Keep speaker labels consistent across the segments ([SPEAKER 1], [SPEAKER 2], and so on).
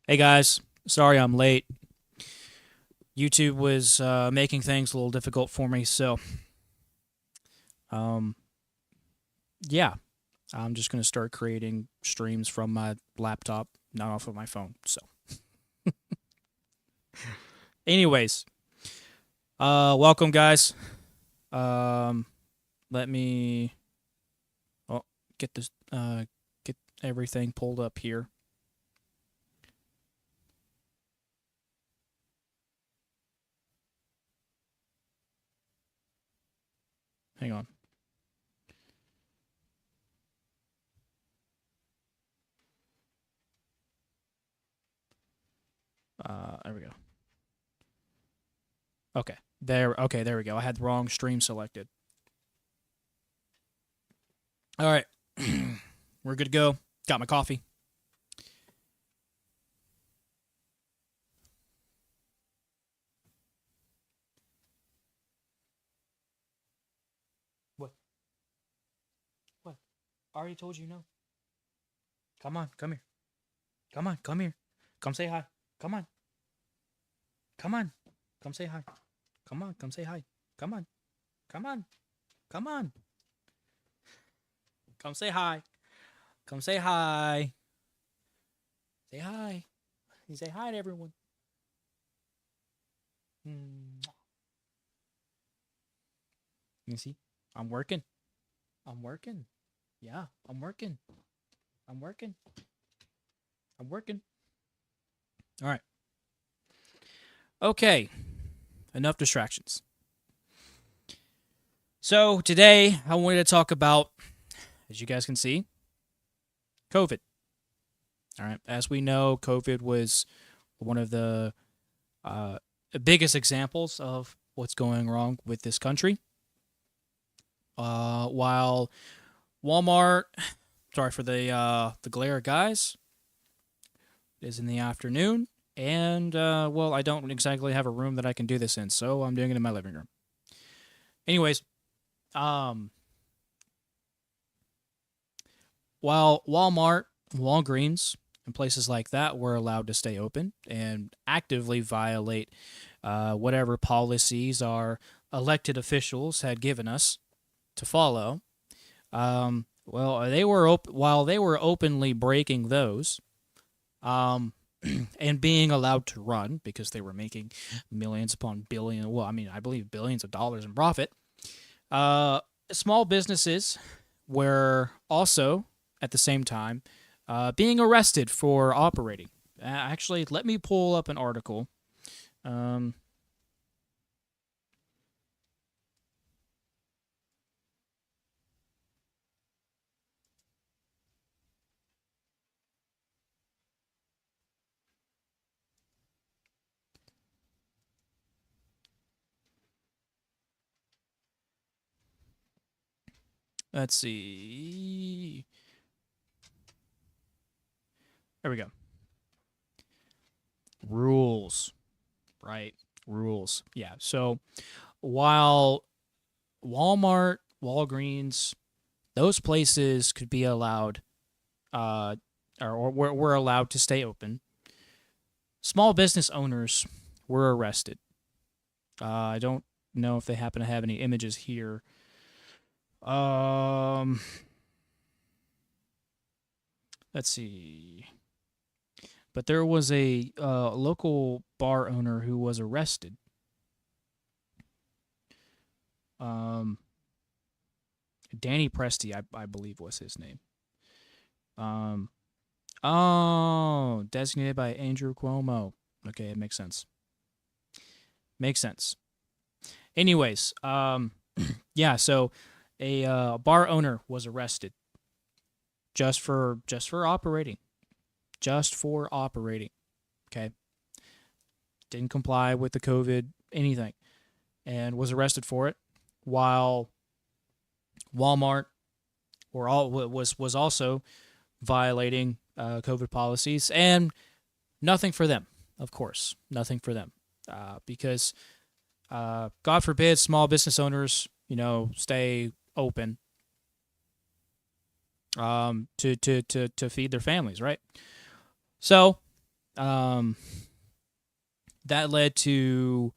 [SPEAKER 1] Hey guys, sorry I'm late. YouTube was making things a little difficult for me, so um, yeah, I'm just gonna start creating streams from my laptop, not off of my phone. So, anyways, welcome guys. Um, let me oh, get this get everything pulled up here. Hang on. There we go. Okay, there. Okay, there we go. I had the wrong stream selected. All right, we're good to go. Got my coffee. What? What? I already told you no. Come on, come here. Come on, come here. Come say hi. Come on. Come on. Come say hi. Come on, come say hi. Come on. Come on. Come on. Come say hi. Come say hi. Say hi. You say hi to everyone. You see? I'm working. I'm working. Yeah, I'm working. I'm working. I'm working. All right. Okay. Enough distractions. So today I wanted to talk about, as you guys can see, COVID. All right. As we know, COVID was one of the biggest examples of what's going wrong with this country. While Walmart, sorry for the glare, guys, is in the afternoon, and well, I don't exactly have a room that I can do this in, so I'm doing it in my living room. Anyways, um, while Walmart, Walgreens, and places like that were allowed to stay open and actively violate whatever policies our elected officials had given us to follow. Well, while they were openly breaking those, um, and being allowed to run because they were making millions upon billion. Well, I mean, I believe billions of dollars in profit. Small businesses were also at the same time being arrested for operating. Actually, let me pull up an article. Um, let's see. There we go. Rules, right? Rules. Yeah. So while Walmart, Walgreens, those places could be allowed, or were allowed to stay open, small business owners were arrested. I don't know if they happen to have any images here. Um, let's see. But there was a local bar owner who was arrested. Um, Danny Presti, I believe, was his name. Um, oh, designated by Andrew Cuomo. Okay, it makes sense. Makes sense. Anyways, yeah. So a bar owner was arrested just for operating, just for operating. Okay, didn't comply with the COVID anything, and was arrested for it. While Walmart was also violating COVID policies, and nothing for them, of course, nothing for them, because God forbid small business owners, stay open to feed their families, right? So um, that led to,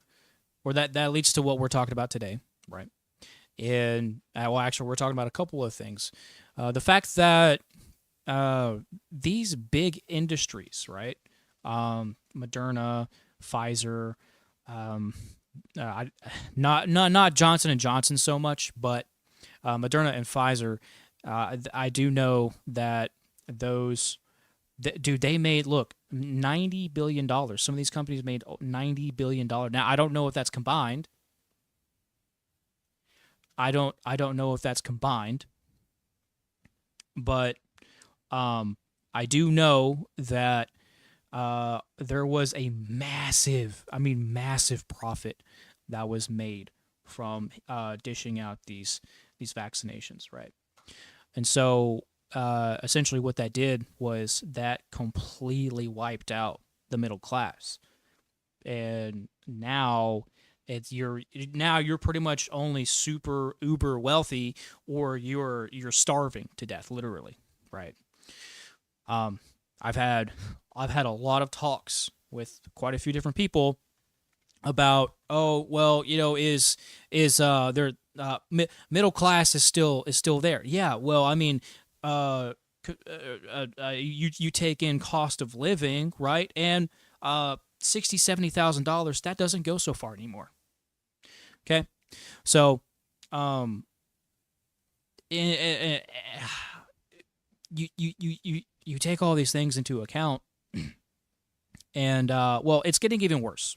[SPEAKER 1] or that leads to what we're talking about today, right? And well, actually, we're talking about a couple of things. The fact that these big industries, right? Moderna, Pfizer, um, not Johnson and Johnson so much, but Moderna and Pfizer. I do know that those, dude, they made, look, $90 billion. Some of these companies made $90 billion. Now I don't know if that's combined. I don't know if that's combined, but I do know that there was a massive, I mean, massive profit that was made from dishing out these vaccinations, right? And so essentially, what that did was that completely wiped out the middle class, and now you're pretty much only super uber wealthy, or you're starving to death, literally, right? Um, I've had I've had a lot of talks with quite a few different people about, oh well, is their middle class is still there. Yeah, well, I mean, uh, you take in cost of living, right? And 60, $70,000, that doesn't go so far anymore. Okay, so um, in, you take all these things into account, and well, it's getting even worse.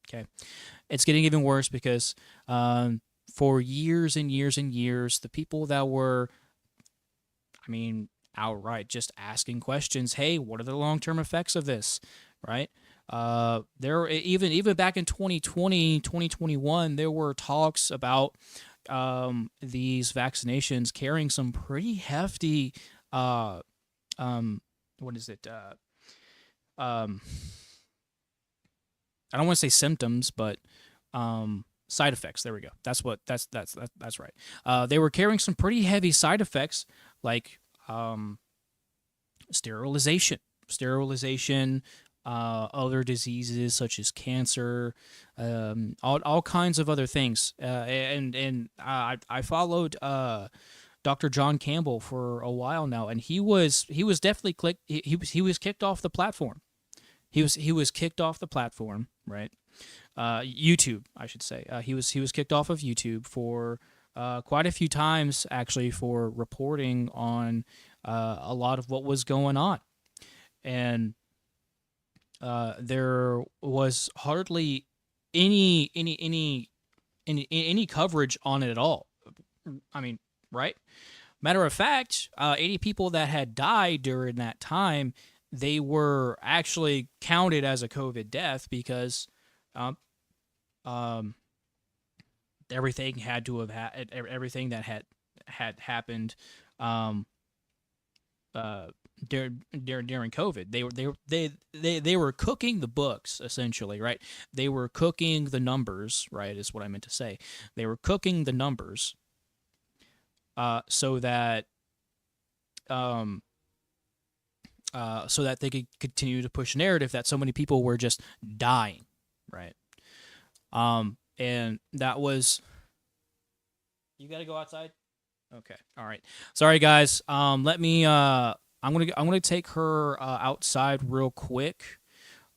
[SPEAKER 1] Okay, it's getting even worse because for years and years and years, the people that were, I mean, outright just asking questions, hey, what are the long-term effects of this, right? There, even back in 2020, 2021, there were talks about these vaccinations carrying some pretty hefty uh, what is it? Um, I don't want to say symptoms, but side effects. There we go. That's right. They were carrying some pretty heavy side effects, like sterilization, other diseases such as cancer, all kinds of other things. I followed Dr. John Campbell for a while now, and he was definitely he was kicked off the platform. He was kicked off the platform, right? YouTube, I should say. He was kicked off of YouTube for quite a few times, actually, for reporting on a lot of what was going on, and there was hardly any coverage on it at all. I mean, right? Matter of fact, 80 people that had died during that time, they were actually counted as a COVID death because um, um, everything had to have everything that had happened um, uh, during COVID. They were cooking the books, essentially, right? They were cooking the numbers, right? Is what I meant to say. They were cooking the numbers so that um, so that they could continue to push narrative that so many people were just dying, right? And that was. You got to go outside. Okay, all right. Sorry, guys. Let me. I'm gonna take her outside real quick.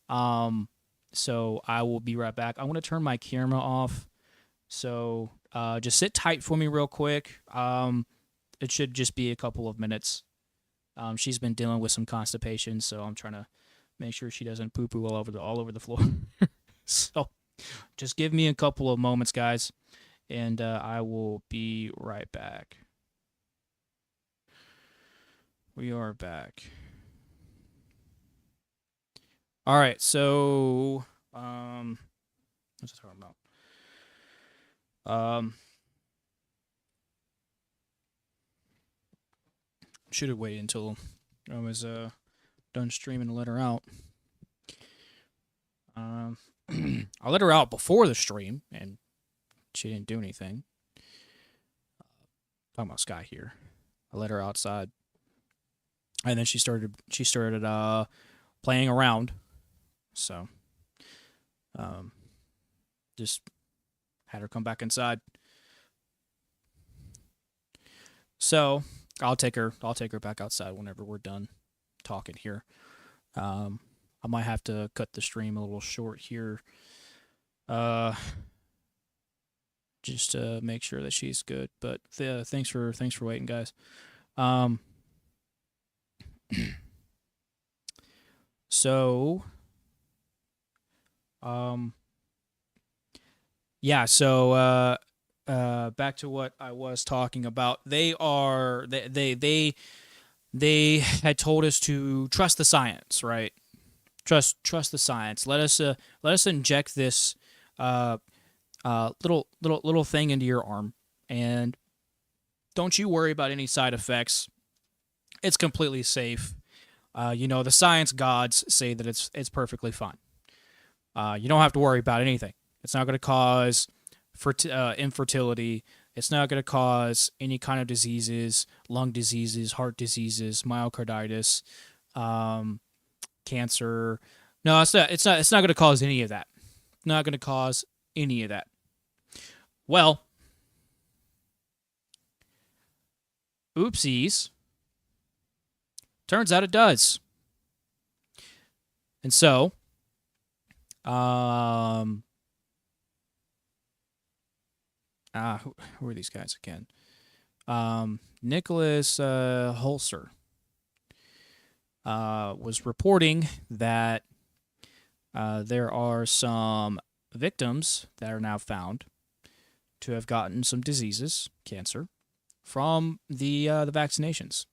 [SPEAKER 1] So I will be right back. I'm gonna turn my camera off. So just sit tight for me real quick. It should just be a couple of minutes. She's been dealing with some constipation, so I'm trying to make sure she doesn't poo poo all over the floor. So just give me a couple of moments, guys, and I will be right back. We are back. All right, so what's it talking about? Should have waited until I was done streaming to let her out. I let her out before the stream, and she didn't do anything. Talking about Sky here. I let her outside, and then she started playing around, So, just had her come back inside. So I'll take her back outside whenever we're done talking here. I might have to cut the stream a little short here. Just to make sure that she's good. But thanks for waiting, guys. So, yeah. So, back to what I was talking about. They had told us to trust the science, right? Trust the science. Let us inject this little thing into your arm, and don't you worry about any side effects. It's completely safe. The science gods say that it's perfectly fine. You don't have to worry about anything. It's not going to cause infertility. It's not going to cause any kind of diseases, lung diseases, heart diseases, myocarditis, cancer. No, it's not. It's not going to cause any of that. Not going to cause any of that. Well, oopsies. Turns out it does. And so, who are these guys again? Nicholas Holzer was reporting that there are some victims that are now found to have gotten some diseases, cancer, from the vaccinations.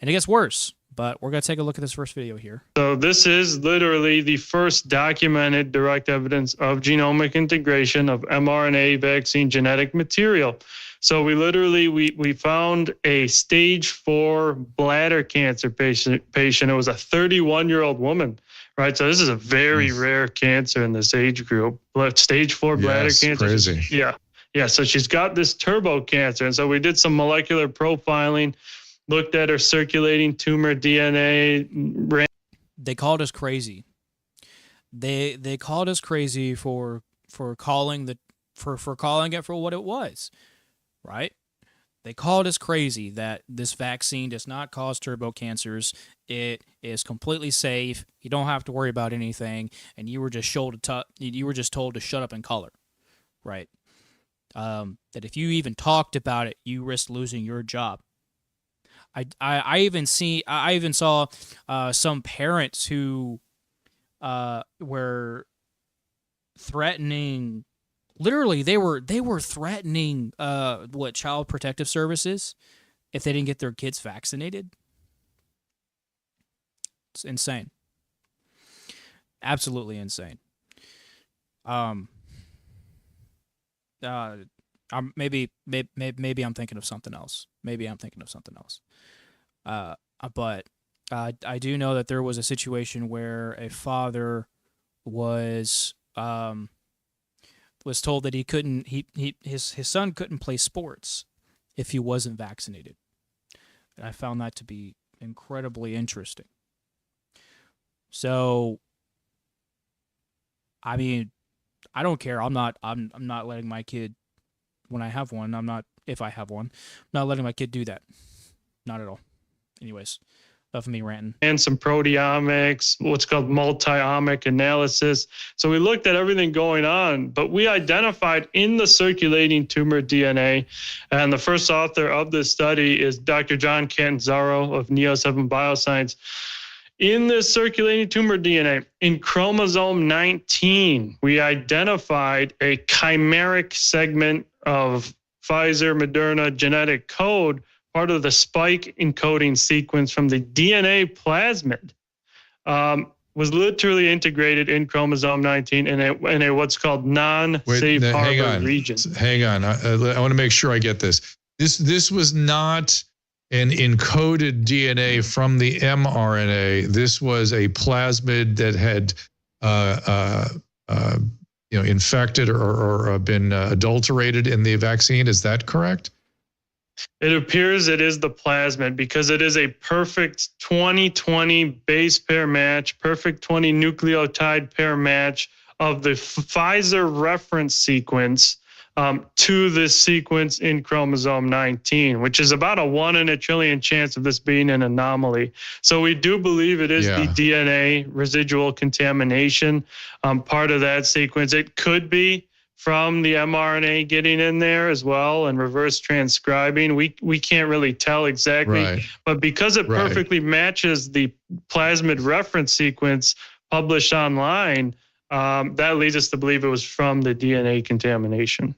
[SPEAKER 1] And it gets worse, but we're going to take a look at this first video here.
[SPEAKER 2] So this is literally the first documented direct evidence of genomic integration of mRNA vaccine genetic material. So we found a stage 4 bladder cancer patient. It was a 31-year-old woman, right? So this is a very rare cancer in this age group. Stage 4 bladder cancer.
[SPEAKER 3] Crazy.
[SPEAKER 2] Yeah. So she's got this turbo cancer. And so we did some molecular profiling, looked at her circulating tumor DNA.
[SPEAKER 1] They called us crazy. They called us crazy for calling it for what it was, right? They called us crazy that this vaccine does not cause turbo cancers. It is completely safe. You don't have to worry about anything, and you were just told to shut up and color, right? That if you even talked about it, you risk losing your job. I even saw some parents who were threatening. Literally, they were threatening Child Protective Services if they didn't get their kids vaccinated. It's insane. Absolutely insane. Maybe I'm thinking of something else. But I do know that there was a situation where a father was told that his son couldn't play sports if he wasn't vaccinated. And I found that to be incredibly interesting. So, I mean, I don't care. I'm not letting my kid, when I have one, if I have one, I'm not letting my kid do that. Not at all. Anyways, enough of me ranting.
[SPEAKER 2] And some proteomics, what's called multi-omic analysis. So we looked at everything going on, but we identified in the circulating tumor DNA, and the first author of this study is Dr. John Catanzaro of Neo7 Bioscience. In this circulating tumor DNA, in chromosome 19, we identified a chimeric segment of Pfizer Moderna genetic code, part of the spike encoding sequence from the DNA plasmid, was literally integrated in chromosome 19 in a what's called non-safe harbor region.
[SPEAKER 3] Hang on. I want to make sure I get this. This was not an encoded DNA from the mRNA. This was a plasmid that had infected or been adulterated in the vaccine. Is that correct?
[SPEAKER 2] It appears it is the plasmid because it is a perfect 20-20 base pair match, perfect 20 nucleotide pair match of the Pfizer reference sequence to this sequence in chromosome 19, which is about a 1 in a trillion chance of this being an anomaly. So we do believe it is the DNA residual contamination part of that sequence. It could be from the mRNA getting in there as well and reverse transcribing. We can't really tell exactly, but because it perfectly matches the plasmid reference sequence published online, that leads us to believe it was from the DNA contamination.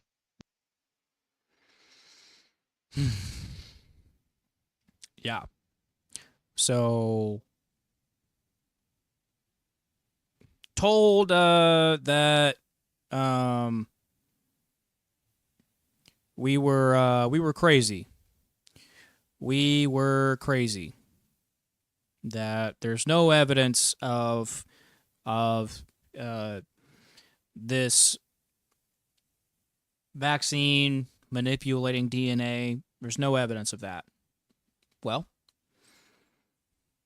[SPEAKER 1] Yeah. So told that we were crazy. We were crazy. That there's no evidence of this vaccine manipulating DNA. There's no evidence of that. Well,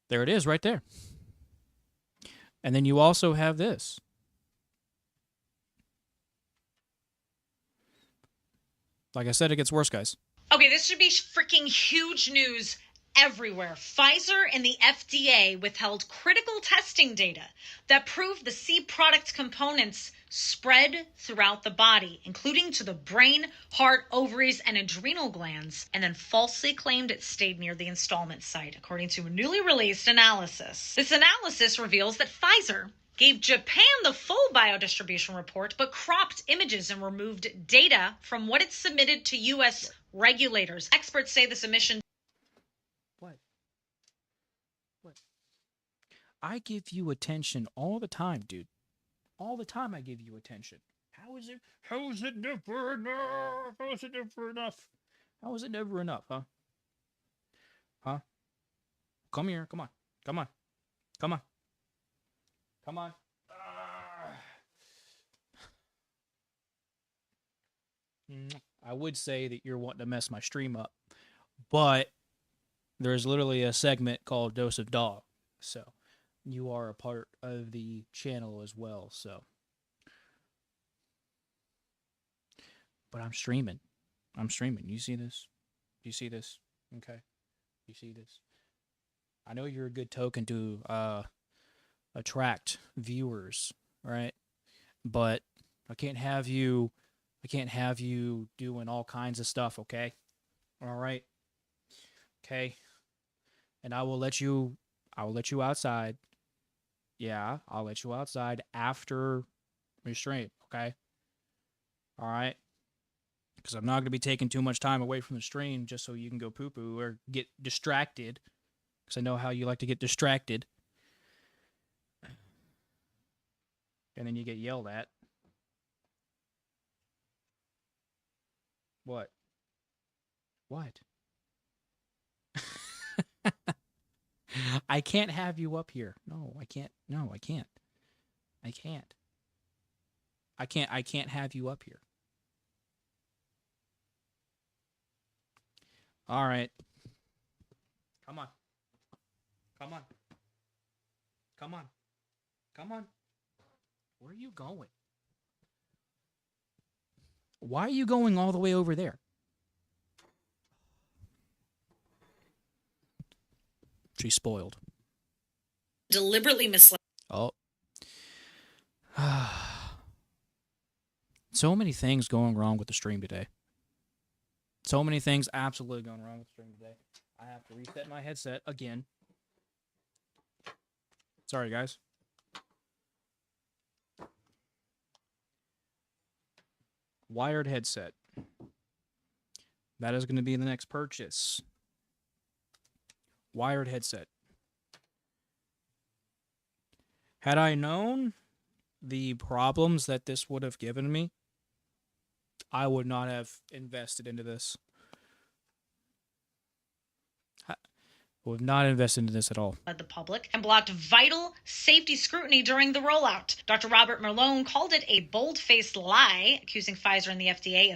[SPEAKER 1] there it is right there. And then you also have this. Like I said, it gets worse, guys.
[SPEAKER 4] Okay, this should be freaking huge news everywhere. Pfizer and the FDA withheld critical testing data that proved the C product components spread throughout the body, including to the brain, heart, ovaries, and adrenal glands, and then falsely claimed it stayed near the installment site, according to a newly released analysis. This analysis reveals that Pfizer gave Japan the full biodistribution report, but cropped images and removed data from what it submitted to U.S. regulators. Experts say this omission.
[SPEAKER 1] What? I give you attention all the time, dude. All the time I give you attention. How is it never enough? How is it never enough? How is it never enough, huh? Huh? Come here. Come on. Come on. Come on. Come on. I would say that you're wanting to mess my stream up, but there's literally a segment called Dose of Dog, so you are a part of the channel as well, so. But I'm streaming. You see this? You see this? Okay. You see this? I know you're a good token to attract viewers, right? But I can't have you doing all kinds of stuff, okay? All right. Okay. And I will let you outside. Yeah, I'll let you outside after your stream, okay? All right? Because I'm not going to be taking too much time away from the stream just so you can go poo-poo or get distracted. Because I know how you like to get distracted. And then you get yelled at. What? I can't have you up here. No, I can't. I can't have you up here. All right. Come on. Where are you going? Why are you going all the way over there? She's spoiled.
[SPEAKER 4] Deliberately misled.
[SPEAKER 1] Oh. So many things going wrong with the stream today. So many things absolutely going wrong with the stream today. I have to reset my headset again. Sorry, guys. Wired headset. That is going to be the next purchase. Wired headset. Had I known the problems that this would have given me, I would not have invested into this. I would not invest into this at all.
[SPEAKER 4] The public and blocked vital safety scrutiny during the rollout. Dr. Robert Malone called it a bold-faced lie, accusing Pfizer and the FDA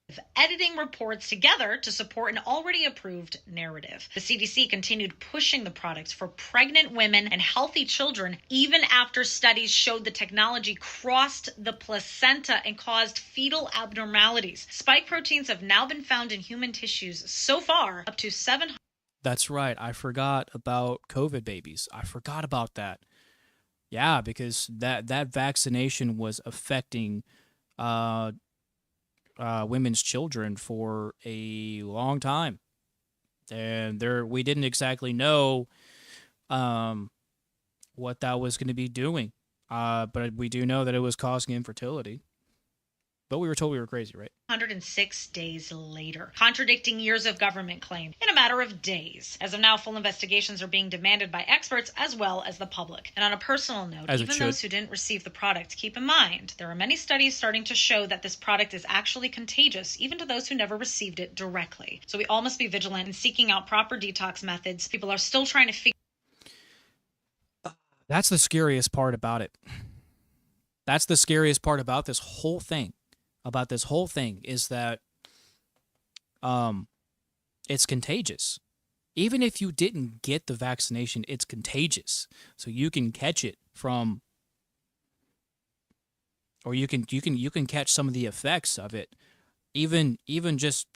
[SPEAKER 4] of editing reports together to support an already approved narrative. The CDC continued pushing the products for pregnant women and healthy children even after studies showed the technology crossed the placenta and caused fetal abnormalities. Spike proteins have now been found in human tissues so far, up to 700.
[SPEAKER 1] That's right. I forgot about COVID babies. I forgot about that. Yeah, because that vaccination was affecting uh, women's children for a long time, and we didn't exactly know what that was going to be doing, but we do know that it was causing infertility. But we were told we were crazy, right?
[SPEAKER 4] 106 days later, contradicting years of government claim in a matter of days. As of now, full investigations are being demanded by experts as well as the public. And on a personal note, even those who didn't receive the product, keep in mind, there are many studies starting to show that this product is actually contagious, even to those who never received it directly. So we all must be vigilant in seeking out proper detox methods. People are still trying to figure.
[SPEAKER 1] That's the scariest part about it. That's the scariest part about this whole thing. Is that it's contagious. Even if you didn't get the vaccination, it's contagious. So you can catch it from, or you can catch some of the effects of it, even just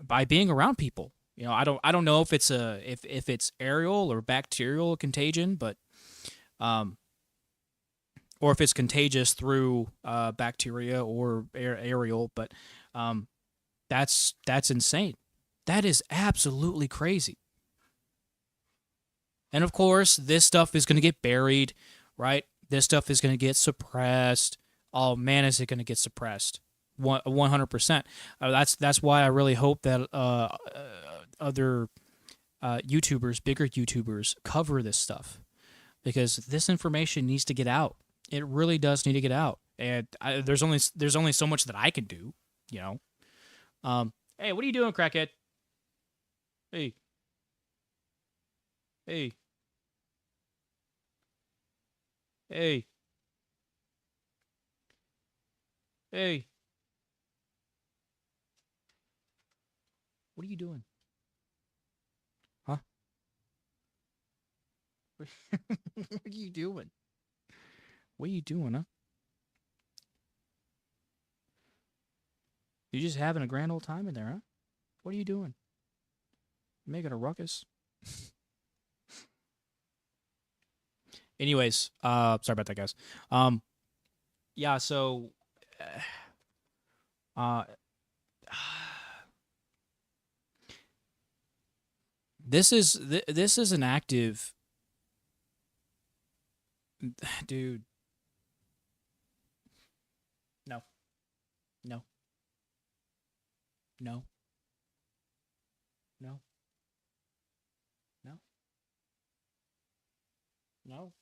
[SPEAKER 1] by being around people. I don't know if it's if it's aerial or bacterial contagion, but or if it's contagious through bacteria or aerial, but that's insane. That is absolutely crazy. And of course, this stuff is going to get buried, right? This stuff is going to get suppressed. Oh man, is it going to get suppressed? 100%. That's why I really hope that other YouTubers, bigger YouTubers, cover this stuff, because this information needs to get out. It really does need to get out, and there's only so much that I can do, Hey, what are you doing, crackhead? Hey. Hey. Hey. Hey. What are you doing? Huh? What are you doing? What are you doing, huh? You just having a grand old time in there, huh? What are you doing? You making a ruckus? Anyways, sorry about that, guys. Yeah, so, this is an active, dude. No. No. No. No. No. No.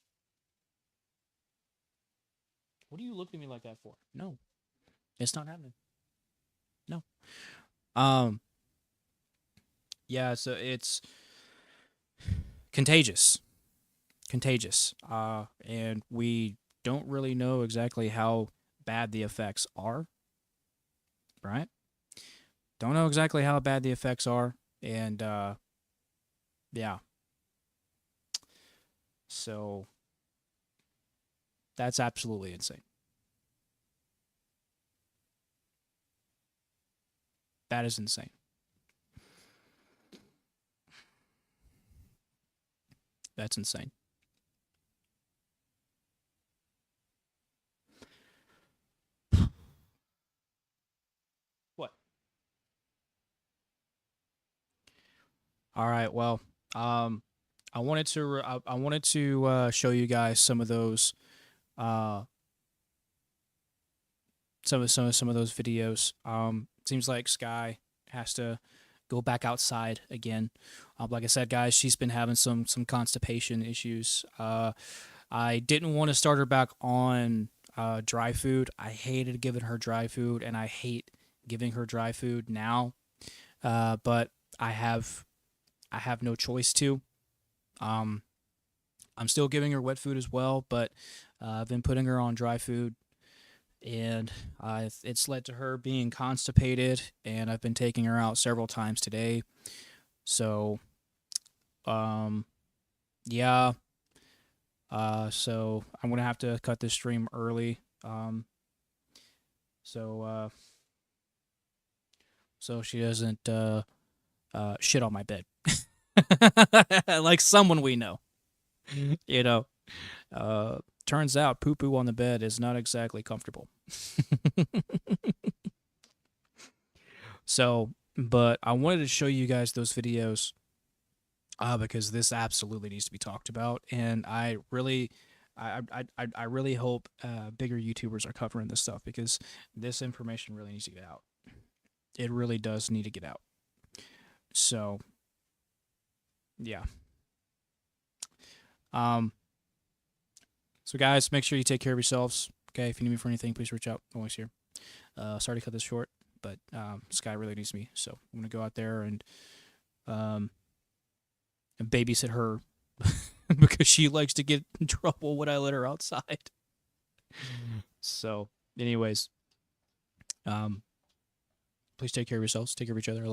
[SPEAKER 1] What are you looking at me like that for? No. It's not happening. No. Yeah, so it's contagious. And we don't really know exactly how bad the effects are, right? Don't know exactly how bad the effects are, and yeah. So that's absolutely insane. That is insane. That's insane. What? All right. Well, I wanted to show you guys some of those some of those videos. Seems like Sky has to go back outside again. Like I said, guys, she's been having some constipation issues. I didn't want to start her back on dry food. I hated giving her dry food, and I hate giving her dry food now. But I have no choice to. I'm still giving her wet food as well, but I've been putting her on dry food, and it's led to her being constipated, and I've been taking her out several times today. So, yeah. So I'm gonna have to cut this stream early. So she doesn't shit on my bed, like someone we know. You know, turns out poo poo on the bed is not exactly comfortable. So, but I wanted to show you guys those videos because this absolutely needs to be talked about, and I really hope bigger YouTubers are covering this stuff, because this information really needs to get out. It really does need to get out. So, yeah. So guys, make sure you take care of yourselves. Okay, if you need me for anything, please reach out. I'm always here. Sorry to cut this short, but this guy really needs me, so I'm gonna go out there and babysit her because she likes to get in trouble when I let her outside. So, anyways, please take care of yourselves. Take care of each other. I love you.